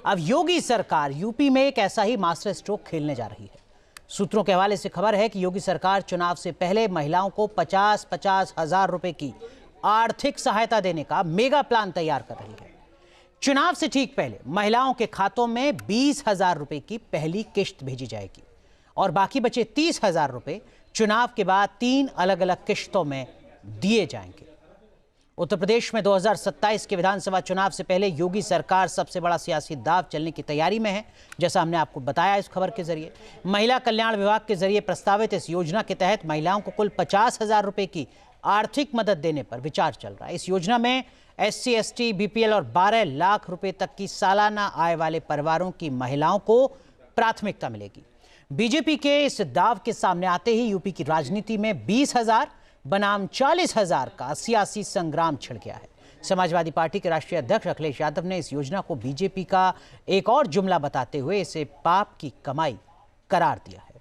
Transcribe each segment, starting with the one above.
अब योगी सरकार यूपी में एक ऐसा ही मास्टर स्ट्रोक खेलने जा रही है। सूत्रों के हवाले से खबर है कि योगी सरकार चुनाव से पहले महिलाओं को 50-50 हजार रुपए की आर्थिक सहायता देने का मेगा प्लान तैयार कर रही है। चुनाव से ठीक पहले महिलाओं के खातों में 20,000 रुपए की पहली किश्त भेजी जाएगी और बाकी बचे 30,000 रुपए चुनाव के बाद 3 अलग अलग किश्तों में दिए जाएंगे। उत्तर प्रदेश में 2027 के विधानसभा चुनाव से पहले योगी सरकार सबसे बड़ा सियासी दांव चलने की तैयारी में है। जैसा हमने आपको बताया इस खबर के जरिए, महिला कल्याण विभाग के जरिए प्रस्तावित इस योजना के तहत महिलाओं को कुल 50,000 रुपए की आर्थिक मदद देने पर विचार चल रहा है। इस योजना में SC, ST, BPL और 12 लाख रुपए तक की सालाना आय वाले परिवारों की महिलाओं को प्राथमिकता मिलेगी। बीजेपी के इस दाव के सामने आते ही यूपी की राजनीति में 20,000 बनाम 40,000 का सियासी संग्राम छिड़ गया है। समाजवादी पार्टी के राष्ट्रीय अध्यक्ष अखिलेश यादव ने इस योजना को बीजेपी का एक और जुमला बताते हुए इसे पाप की कमाई करार दिया है।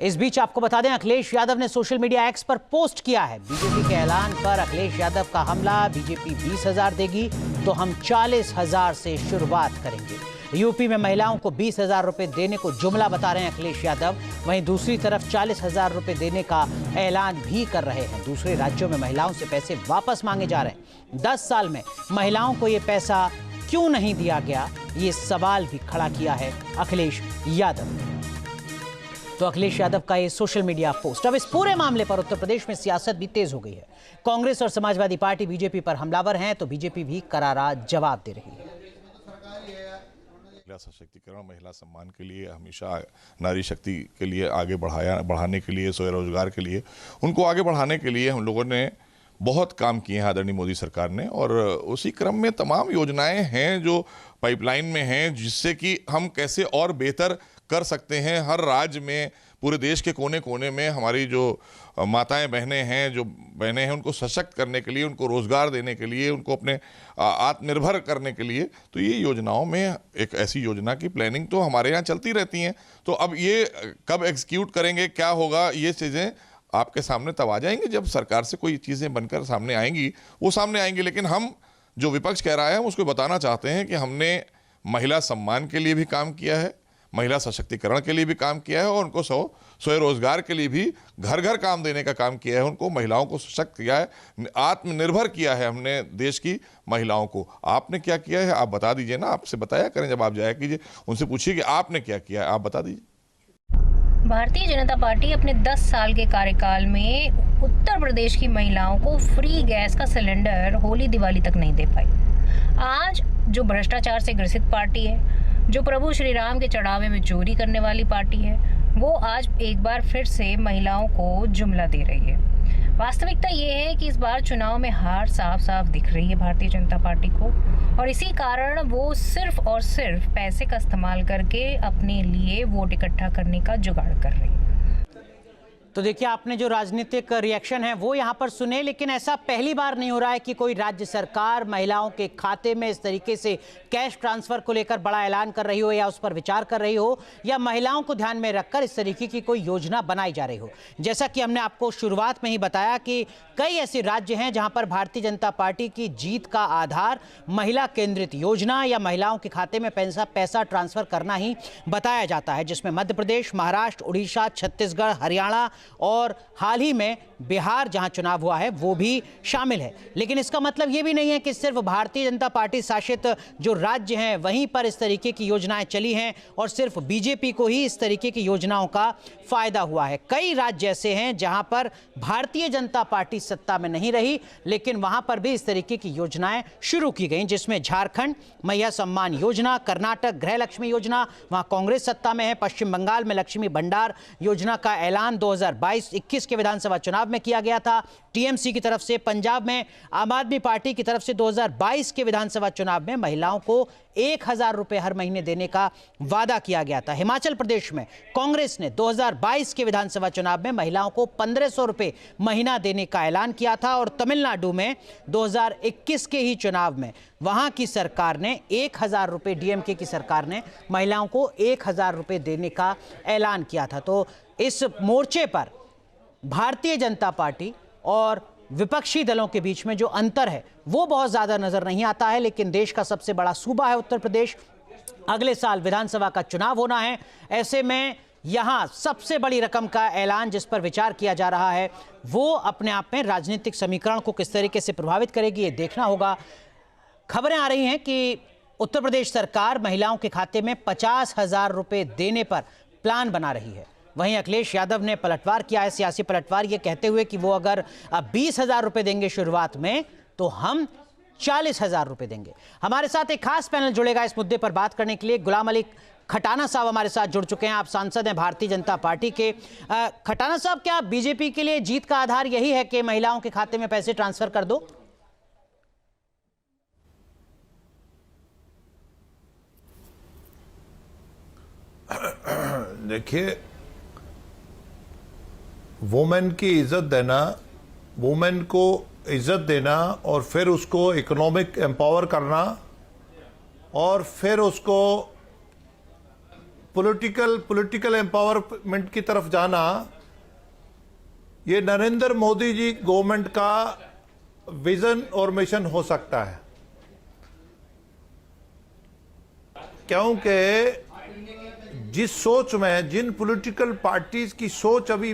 इस बीच आपको बता दें, अखिलेश यादव ने सोशल मीडिया एक्स पर पोस्ट किया है। बीजेपी के ऐलान पर अखिलेश यादव का हमला, बीजेपी 20,000 देगी तो हम 40,000 से शुरुआत करेंगे। यूपी में महिलाओं को 20,000 रुपए देने को जुमला बता रहे हैं अखिलेश यादव। वहीं दूसरी तरफ 40,000 रुपए देने का ऐलान भी कर रहे हैं। दूसरे राज्यों में महिलाओं से पैसे वापस मांगे जा रहे हैं। 10 साल में महिलाओं को ये पैसा क्यों नहीं दिया गया, ये सवाल भी खड़ा किया है अखिलेश यादव ने। तो अखिलेश यादव का ये सोशल मीडिया पोस्ट। अब इस पूरे मामले पर उत्तर प्रदेश में सियासत भी तेज हो गई है। कांग्रेस और समाजवादी पार्टी बीजेपी पर हमलावर हैं तो बीजेपी भी करारा जवाब दे रही है। महिला सशक्तिकरण, महिला सम्मान के लिए, हमेशा नारी शक्ति के लिए आगे बढ़ाने के लिए, स्वरोजगार के लिए, उनको आगे बढ़ाने के लिए हम लोगों ने बहुत काम किए हैं आदरणीय मोदी सरकार ने। और उसी क्रम में तमाम योजनाएं हैं जो पाइपलाइन में हैं, जिससे कि हम कैसे और बेहतर कर सकते हैं। हर राज्य में, पूरे देश के कोने कोने में हमारी जो माताएं बहनें हैं, उनको सशक्त करने के लिए, उनको रोजगार देने के लिए, उनको अपने आत्मनिर्भर करने के लिए, तो ये योजनाओं में एक ऐसी योजना की प्लानिंग तो हमारे यहाँ चलती रहती हैं। तो अब ये कब एग्जीक्यूट करेंगे, क्या होगा, ये चीज़ें आपके सामने तब आ जाएंगी जब सरकार से कोई चीज़ें बनकर सामने आएंगी, वो सामने आएंगी। लेकिन हम जो विपक्ष कह रहा है, हम उसको बताना चाहते हैं कि हमने महिला सम्मान के लिए भी काम किया है, महिला सशक्तिकरण के लिए भी काम किया है और उनको स्वरोजगार के लिए भी घर घर काम देने का काम किया है। उनको, महिलाओं को सशक्त किया है, आत्मनिर्भर किया है हमने देश की महिलाओं को। आपने क्या किया है आप बता दीजिए ना, आपसे बताया करें जब आप जाया कीजिए, उनसे पूछिए कि आपने क्या किया है, आप बता दीजिए। भारतीय जनता पार्टी अपने 10 साल के कार्यकाल में उत्तर प्रदेश की महिलाओं को फ्री गैस का सिलेंडर होली दिवाली तक नहीं दे पाई। आज जो भ्रष्टाचार से ग्रसित पार्टी है, जो प्रभु श्री राम के चढ़ावे में चोरी करने वाली पार्टी है, वो आज एक बार फिर से महिलाओं को जुमला दे रही है। वास्तविकता ये है कि इस बार चुनाव में हार साफ साफ दिख रही है भारतीय जनता पार्टी को, और इसी कारण वो सिर्फ और सिर्फ पैसे का इस्तेमाल करके अपने लिए वोट इकट्ठा करने का जुगाड़ कर रही है। तो देखिए, आपने जो राजनीतिक रिएक्शन है वो यहाँ पर सुने, लेकिन ऐसा पहली बार नहीं हो रहा है कि कोई राज्य सरकार महिलाओं के खाते में इस तरीके से कैश ट्रांसफर को लेकर बड़ा ऐलान कर रही हो या उस पर विचार कर रही हो, या महिलाओं को ध्यान में रखकर इस तरीके की कोई योजना बनाई जा रही हो। जैसा कि हमने आपको शुरुआत में ही बताया कि कई ऐसे राज्य हैं जहां पर भारतीय जनता पार्टी की जीत का आधार महिला केंद्रित योजना या महिलाओं के खाते में पैसा ट्रांसफर करना ही बताया जाता है, जिसमें मध्य प्रदेश, महाराष्ट्र, उड़ीसा, छत्तीसगढ़, हरियाणा और हाल ही में बिहार जहां चुनाव हुआ है वो भी शामिल है। लेकिन इसका मतलब ये भी नहीं है कि सिर्फ भारतीय जनता पार्टी शासित जो राज्य हैं वहीं पर इस तरीके की योजनाएं चली हैं और सिर्फ बीजेपी को ही इस तरीके की योजनाओं का फायदा हुआ है। कई राज्य ऐसे हैं जहां पर भारतीय जनता पार्टी सत्ता में नहीं रही, लेकिन वहां पर भी इस तरीके की योजनाएं शुरू की गई, जिसमें झारखंड मैया सम्मान योजना, कर्नाटक गृह लक्ष्मी योजना, वहां कांग्रेस सत्ता में है, पश्चिम बंगाल में लक्ष्मी भंडार योजना का ऐलान 2022-21 के विधानसभा चुनाव में किया गया था टीएमसी की तरफ से। पंजाब में आम आदमी पार्टी की तरफ से 2022 के विधानसभा चुनाव में महिलाओं को 1,000 रुपए हर महीने देने का वादा किया गया था। हिमाचल प्रदेश में कांग्रेस ने 2022 के विधानसभा चुनाव में महिलाओं को 1,500 रुपए महीना देने का ऐलान किया था और तमिलनाडु में 2021 के ही चुनाव में वहां की सरकार ने 1,000 रुपए, डीएमके की सरकार ने महिलाओं को 1,000 रुपए देने का ऐलान किया था। तो इस मोर्चे पर भारतीय जनता पार्टी और विपक्षी दलों के बीच में जो अंतर है वो बहुत ज्यादा नजर नहीं आता है, लेकिन देश का सबसे बड़ा सूबा है उत्तर प्रदेश, अगले साल विधानसभा का चुनाव होना है। ऐसे में यहां सबसे बड़ी रकम का ऐलान जिस पर विचार किया जा रहा है वो अपने आप में राजनीतिक समीकरण को किस तरीके से प्रभावित करेगी, ये देखना होगा। खबरें आ रही हैं कि उत्तर प्रदेश सरकार महिलाओं के खाते में 50,000 रुपए देने पर प्लान बना रही है। वहीं अखिलेश यादव ने पलटवार किया है, सियासी पलटवार, ये कहते हुए कि वो अगर 20,000 रुपए देंगे शुरुआत में तो हम 40,000 रुपए देंगे। हमारे साथ एक खास पैनल जुड़ेगा इस मुद्दे पर बात करने के लिए। गुलाम अली खटाना साहब हमारे साथ जुड़ चुके हैं। आप सांसद हैं भारतीय जनता पार्टी के। खटाना साहब, क्या बीजेपी के लिए जीत का आधार यही है कि महिलाओं के खाते में पैसे ट्रांसफर कर दो? देखिए, वुमेन की इज्जत देना, वुमेन को इज्जत देना और फिर उसको इकोनॉमिक एम्पावर करना और फिर उसको पॉलिटिकल एम्पावरमेंट की तरफ जाना, ये नरेंद्र मोदी जी गवर्नमेंट का विजन और मिशन हो सकता है। क्योंकि जिस सोच में, जिन पॉलिटिकल पार्टीज की सोच अभी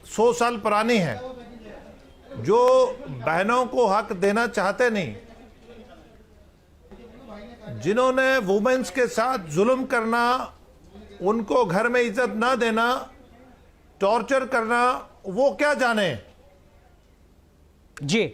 100 साल पुरानी है, जो बहनों को हक देना चाहते नहीं, जिन्होंने वुमेन्स के साथ जुल्म करना, उनको घर में इज्जत ना देना, टॉर्चर करना, वो क्या जाने जी।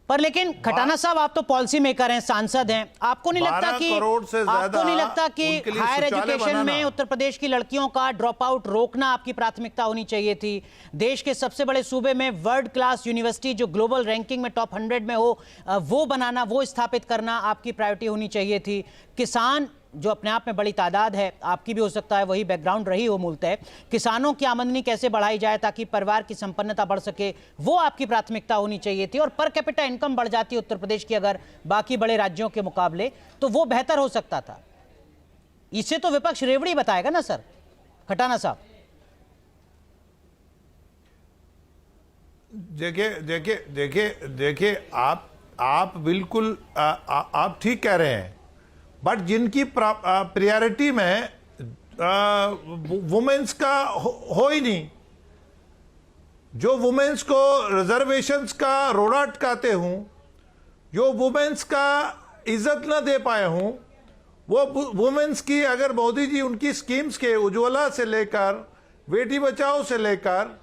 पर लेकिन खटाना साहब, आप तो पॉलिसी मेकर हैं, सांसद हैं, आपको नहीं लगता कि हायर एजुकेशन में उत्तर प्रदेश की लड़कियों का ड्रॉप आउट रोकना आपकी प्राथमिकता होनी चाहिए थी? देश के सबसे बड़े सूबे में वर्ल्ड क्लास यूनिवर्सिटी जो ग्लोबल रैंकिंग में टॉप 100 में हो, वो बनाना, वो स्थापित करना आपकी प्रायोरिटी होनी चाहिए थी। किसान जो अपने आप में बड़ी तादाद है, आपकी भी हो सकता है वही बैकग्राउंड रही हो मूलतः, किसानों की आमदनी कैसे बढ़ाई जाए ताकि परिवार की संपन्नता बढ़ सके, वो आपकी प्राथमिकता होनी चाहिए थी। और पर कैपिटा इनकम बढ़ जाती उत्तर प्रदेश की अगर बाकी बड़े राज्यों के मुकाबले, तो वो बेहतर हो सकता था। इसे तो विपक्ष रेवड़ी बताएगा ना सर, खटाना साहब? देखिए, आप बिल्कुल आप ठीक कह रहे हैं, बट जिनकी प्रायोरिटी में वुमेन्स का हो ही नहीं, जो वुमेन्स को रिजर्वेशंस का रोड़ा अटकाते हूं, जो वुमेन्स का इज्जत न दे पाए हूं, वो वुमेन्स की अगर मोदी जी उनकी स्कीम्स के उज्ज्वला से लेकर बेटी बचाओ से लेकर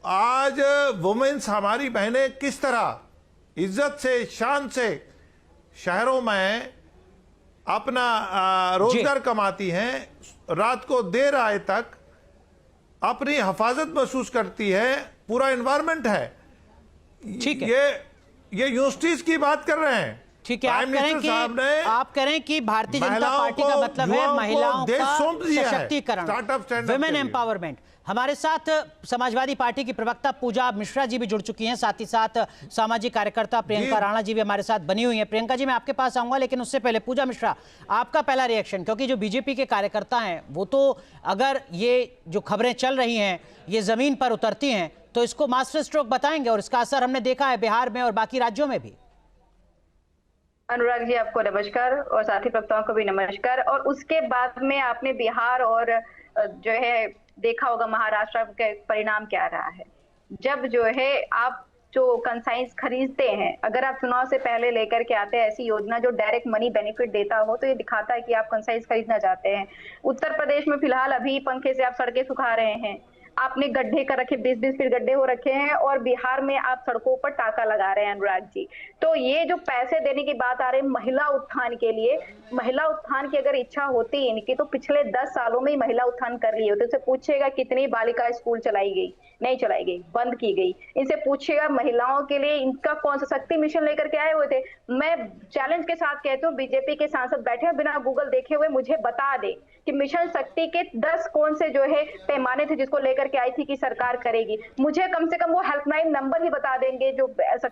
आज वुमेन्स, हमारी बहनें किस तरह इज्जत से, शान से शहरों में अपना रोजगार कमाती हैं, रात को देर आए तक अपनी हिफाजत महसूस करती है, पूरा एनवायरनमेंट है। ठीक है, ये यूनिवर्सिटीज की बात कर रहे हैं। ठीक है, आप करें कि भारतीय जनता पार्टी का मतलब है महिलाओं का सशक्तिकरण, विमेन एम्पावरमेंट। हमारे साथ समाजवादी पार्टी की प्रवक्ता पूजा मिश्रा जी भी जुड़ चुकी हैं, साथ ही साथ सामाजिक कार्यकर्ता प्रियंका राणा जी भी हमारे साथ बनी हुई हैं। प्रियंका जी, मैं आपके पास आऊंगा, लेकिन उससे पहले पूजा मिश्रा, आपका पहला रिएक्शन, क्योंकि जो बीजेपी के कार्यकर्ता हैं वो तो अगर ये जो खबरें चल रही हैं ये जमीन पर उतरती हैं तो इसको मास्टर स्ट्रोक बताएंगे, और इसका असर हमने देखा है बिहार में और बाकी राज्यों में भी। अनुराग जी, आपको नमस्कार और साथी प्रवक्ताओं को भी नमस्कार। और उसके बाद में आपने बिहार और जो है देखा होगा महाराष्ट्र के परिणाम क्या रहा है। जब जो है आप जो कंसाइंस खरीदते हैं, अगर आप चुनाव से पहले लेकर के आते हैं ऐसी योजना जो डायरेक्ट मनी बेनिफिट देता हो, तो ये दिखाता है कि आप कंसाइंस खरीदना चाहते हैं। उत्तर प्रदेश में फिलहाल अभी पंखे से आप सड़कें सुखा रहे हैं, आपने गड्ढे कर रखे, 20-20 फीट गड्ढे हो रखे हैं, और बिहार में आप सड़कों पर टाका लगा रहे हैं अनुराग जी। तो ये जो पैसे देने की बात आ रही है महिला उत्थान के लिए, महिला उत्थान की अगर इच्छा होती इनकी तो पिछले 10 सालों में ही महिला उत्थान कर ली होती। इनसे पूछिएगा कितनी बालिका स्कूल चलाई गई, नहीं चलाई गई, बंद की गई। इनसे पूछिएगा महिलाओं के लिए इनका कौन सा शक्ति मिशन लेकर के आए हुए थे। मैं चैलेंज के साथ कहती हूँ, बीजेपी के सांसद बैठे हैं, बिना गूगल देखे हुए मुझे बता दे कि मिशन शक्ति के 10 कौन से जो है पैमाने थे जिसको लेकर के आई थी कि सरकार करेगी। मुझे कम से कम वो हेल्पलाइन नंबर ही बता देंगे जो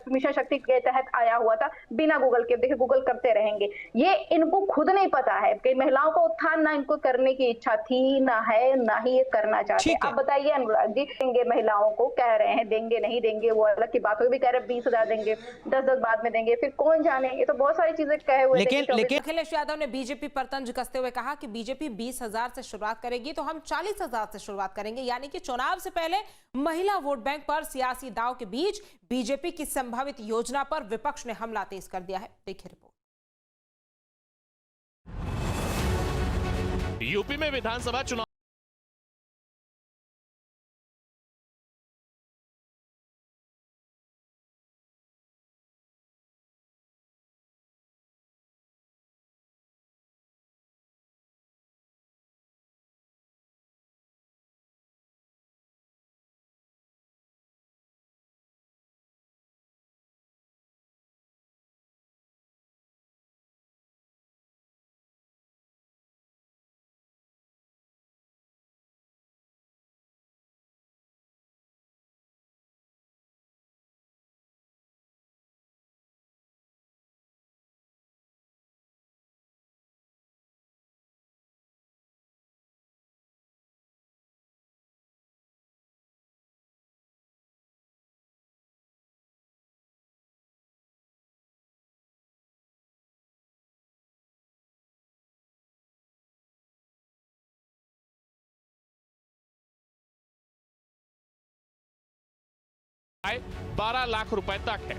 मिशन शक्ति के तहत आया हुआ था, बिना गूगल के। देखिए, गूगल करते रहेंगे। ये इनको खुद नहीं पता है कि महिलाओं का उत्थान ना इनको करने की इच्छा थी, ना है, ना ही ये करना चाहते हैं। आप बताइए अनुराग जी, देंगे महिलाओं को कह रहे हैं, देंगे नहीं देंगे वो अलग की बात होगी, भी कह रहे 20,000 देंगे, 10-10 बाद में देंगे, फिर कौन जाने, ये तो बहुत सारी चीजें कहे हुए। लेकिन अखिलेश यादव ने बीजेपी पर तंज कसते हुए कहा कि बीजेपी 20,000 से शुरुआत करेगी तो हम 40,000 से शुरुआत करेंगे, यानी कि चुनाव से पहले महिला वोट बैंक पर सियासी दांव के बीच बीजेपी की संभावित योजना पर विपक्ष ने हमला तेज कर दिया है। देखिए रिपोर्ट। यूपी में विधानसभा चुनाव आय 12 लाख रुपए तक है,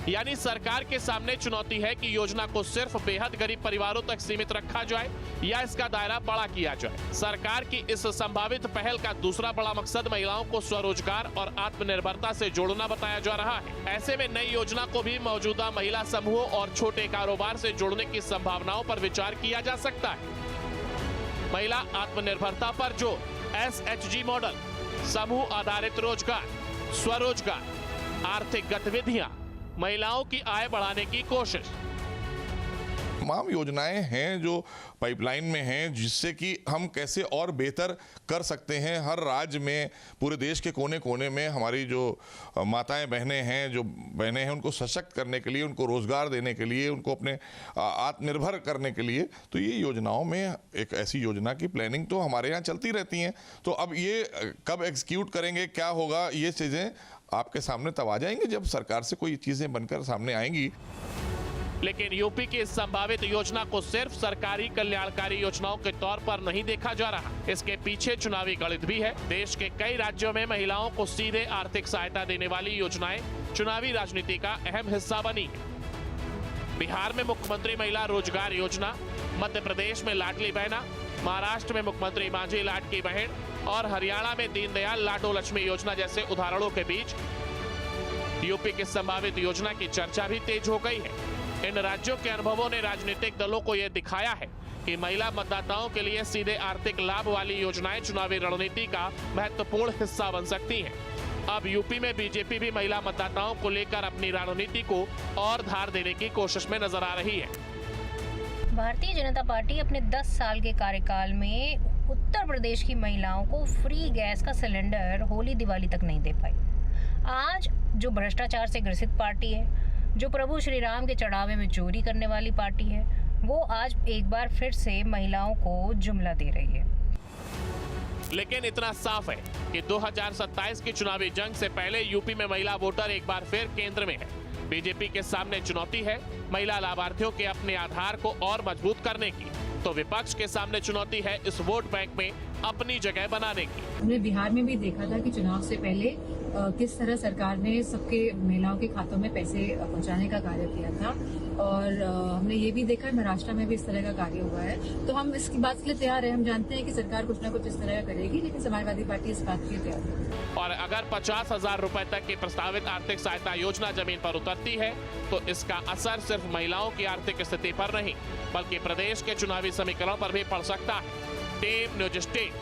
यानी सरकार के सामने चुनौती है कि योजना को सिर्फ बेहद गरीब परिवारों तक सीमित रखा जाए या इसका दायरा बड़ा किया जाए। सरकार की इस संभावित पहल का दूसरा बड़ा मकसद महिलाओं को स्वरोजगार और आत्मनिर्भरता से जोड़ना बताया जा रहा है। ऐसे में नई योजना को भी मौजूदा महिला समूहों और छोटे कारोबार से जोड़ने की संभावनाओं पर विचार किया जा सकता है। महिला आत्मनिर्भरता पर जोर, SHG मॉडल, समूह आधारित रोजगार, स्वरोजगार, आर्थिक गतिविधियां, महिलाओं की आय बढ़ाने की कोशिश। तमाम योजनाएं हैं जो पाइपलाइन में हैं, जिससे कि हम कैसे और बेहतर कर सकते हैं। हर राज्य में, पूरे देश के कोने कोने में हमारी जो माताएं बहनें हैं, जो बहनें हैं, उनको सशक्त करने के लिए, उनको रोजगार देने के लिए, उनको अपने आत्मनिर्भर करने के लिए, तो ये योजनाओं में एक ऐसी योजना की प्लानिंग तो हमारे यहाँ चलती रहती हैं। तो अब ये कब एग्जीक्यूट करेंगे, क्या होगा, ये चीज़ें आपके सामने तब आ जाएंगी जब सरकार से कोई चीज़ें बनकर सामने आएंगी। लेकिन यूपी की इस संभावित योजना को सिर्फ सरकारी कल्याणकारी योजनाओं के तौर पर नहीं देखा जा रहा। इसके पीछे चुनावी गणित भी है। देश के कई राज्यों में महिलाओं को सीधे आर्थिक सहायता देने वाली योजनाएं चुनावी राजनीति का अहम हिस्सा बनी है। बिहार में मुख्यमंत्री महिला रोजगार योजना, मध्य प्रदेश में लाडली बहना, महाराष्ट्र में मुख्यमंत्री मांझी लाड की बहन और हरियाणा में दीनदयाल लाडो लक्ष्मी योजना जैसे उदाहरणों के बीच यूपी की संभावित योजना की चर्चा भी तेज हो गई है। इन राज्यों के अनुभवों ने राजनीतिक दलों को यह दिखाया है कि महिला मतदाताओं के लिए सीधे आर्थिक लाभ वाली योजनाएं चुनावी रणनीति का महत्वपूर्ण हिस्सा बन सकती हैं। अब यूपी में बीजेपी भी महिला मतदाताओं को लेकर अपनी रणनीति को और धार देने की कोशिश में नजर आ रही है। भारतीय जनता पार्टी अपने 10 साल के कार्यकाल में उत्तर प्रदेश की महिलाओं को फ्री गैस का सिलेंडर होली दिवाली तक नहीं दे पाई। आज जो भ्रष्टाचार से ग्रसित पार्टी है, जो प्रभु श्री राम के चढ़ावे में चोरी करने वाली पार्टी है, वो आज एक बार फिर से महिलाओं को जुमला दे रही है। लेकिन इतना साफ है कि 2027 की चुनावी जंग से पहले यूपी में महिला वोटर एक बार फिर केंद्र में है। बीजेपी के सामने चुनौती है महिला लाभार्थियों के अपने आधार को और मजबूत करने की, तो विपक्ष के सामने चुनौती है इस वोट बैंक में अपनी जगह बनाने की। हमने बिहार में भी देखा था कि चुनाव से पहले किस तरह सरकार ने सबके महिलाओं के खातों में पैसे पहुंचाने का कार्य किया था, और हमने ये भी देखा महाराष्ट्र में भी इस तरह का कार्य हुआ है। तो हम इसकी बात के लिए तैयार है। हम जानते हैं कि सरकार कुछ न कुछ इस तरह का करेगी, लेकिन समाजवादी पार्टी इस बात के लिए तैयार है। और अगर 50,000 रुपए तक की प्रस्तावित आर्थिक सहायता योजना जमीन पर उतरती है तो इसका असर सिर्फ महिलाओं की आर्थिक स्थिति पर नहीं, बल्कि प्रदेश के चुनावी समीकरण पर भी पड़ सकता है। Team news state,